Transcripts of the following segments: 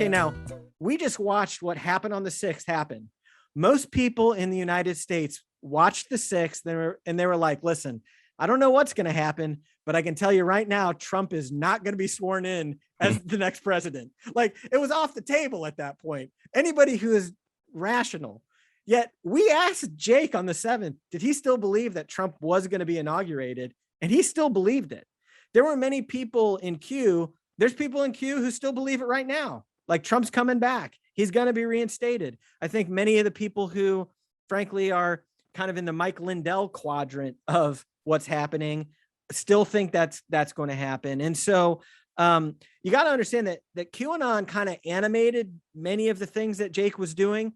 Okay, now we just watched what happened on the 6th happen. Most people in the United States watched the 6th and they were like, listen, I don't know what's going to happen, but I can tell you right now, Trump is not going to be sworn in as the next president. Like, it was off the table at that point. Anybody who is rational. Yet we asked Jake on the 7th, did he still believe that Trump was going to be inaugurated? And he still believed it. There were many people in Q. There's people in Q who still believe it right now. Like, Trump's coming back. He's going to be reinstated. I think many of the people who, frankly, are kind of in the Mike Lindell quadrant of what's happening still think that's going to happen. And so you got to understand that QAnon kind of animated many of the things that Jake was doing,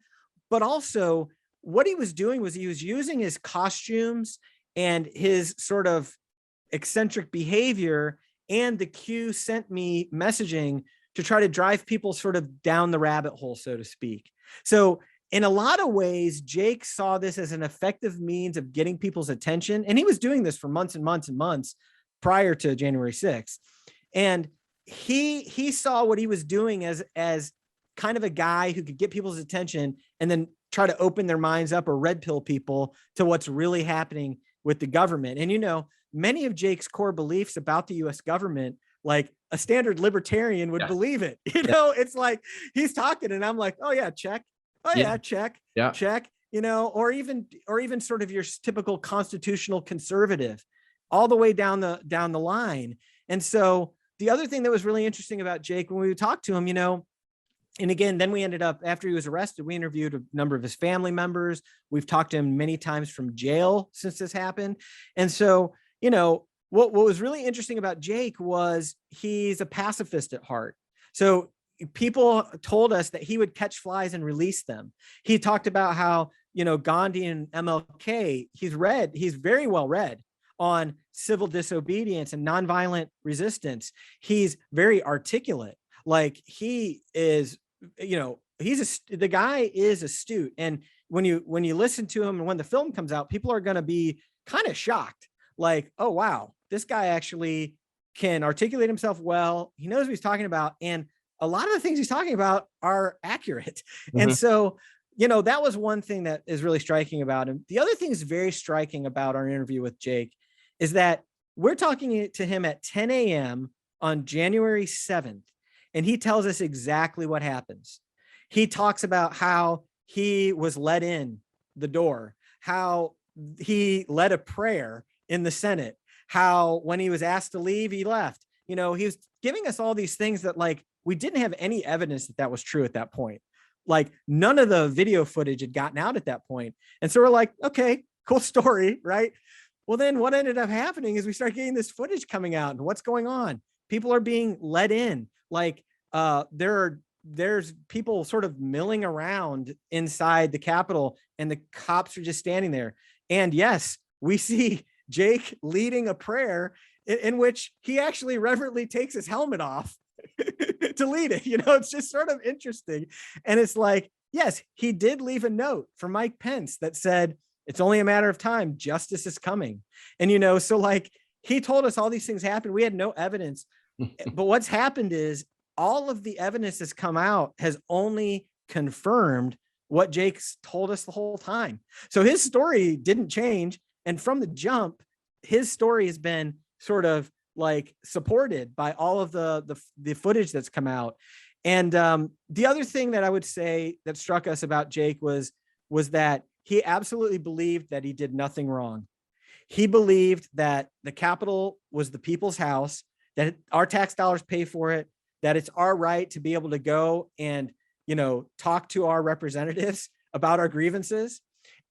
but also what he was doing was he was using his costumes and his sort of eccentric behavior and the Q sent me messaging to try to drive people sort of down the rabbit hole, so to speak. So in a lot of ways, Jake saw this as an effective means of getting people's attention. And he was doing this for months and months and months prior to January 6th. And he saw what he was doing as kind of a guy who could get people's attention and then try to open their minds up or red pill people to what's really happening with the government. And, you know, many of Jake's core beliefs about the US government, like a standard libertarian would believe it. You know, it's like he's talking and I'm like, oh yeah, check. Oh yeah, check. Yeah. Check. You know, or even sort of your typical constitutional conservative all the way down the line. And so the other thing that was really interesting about Jake when we talked to him, you know, and again, then we ended up, after he was arrested, we interviewed a number of his family members. We've talked to him many times from jail since this happened. And so, you know, what was really interesting about Jake was he's a pacifist at heart. So people told us that he would catch flies and release them. He talked about how, you know, Gandhi and MLK, he's very well read on civil disobedience and nonviolent resistance. He's very articulate. Like, he is, you know, the guy is astute. And when you listen to him and when the film comes out, people are going to be kind of shocked. Like, oh, wow, this guy actually can articulate himself well. He knows what he's talking about. And a lot of the things he's talking about are accurate. Mm-hmm. And so, you know, that was one thing that is really striking about him. The other thing that's very striking about our interview with Jake is that we're talking to him at 10 a.m. on January 7th. And he tells us exactly what happens. He talks about how he was let in the door, how he led a prayer in the Senate, how when he was asked to leave, he left. You know, he was giving us all these things that, like, we didn't have any evidence that was true at that point. Like, none of the video footage had gotten out at that point. And so we're like, okay, cool story, right? Well, then what ended up happening is we start getting this footage coming out, and what's going on? People are being let in. Like, there's people sort of milling around inside the Capitol, and the cops are just standing there. And yes, we see Jake leading a prayer in which he actually reverently takes his helmet off to lead it. You know, it's just sort of interesting. And it's like, yes, he did leave a note for Mike Pence that said, it's only a matter of time. Justice is coming. And, you know, so like, he told us all these things happened. We had no evidence, but what's happened is all of the evidence that's come out has only confirmed what Jake's told us the whole time. So his story didn't change. And from the jump, his story has been sort of like supported by all of the footage that's come out. And the other thing that I would say that struck us about Jake was that he absolutely believed that he did nothing wrong. He believed that the Capitol was the people's house, that our tax dollars pay for it, that it's our right to be able to go and, you know, talk to our representatives about our grievances.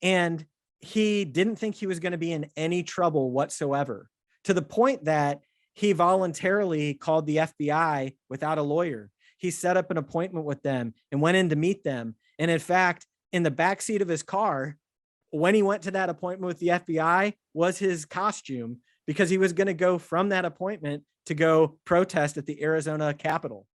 And he didn't think he was going to be in any trouble whatsoever, to the point that he voluntarily called the FBI without a lawyer. He set up an appointment with them and went in to meet them. And in fact, in the backseat of his car, when he went to that appointment with the FBI, was his costume, because he was going to go from that appointment to go protest at the Arizona Capitol.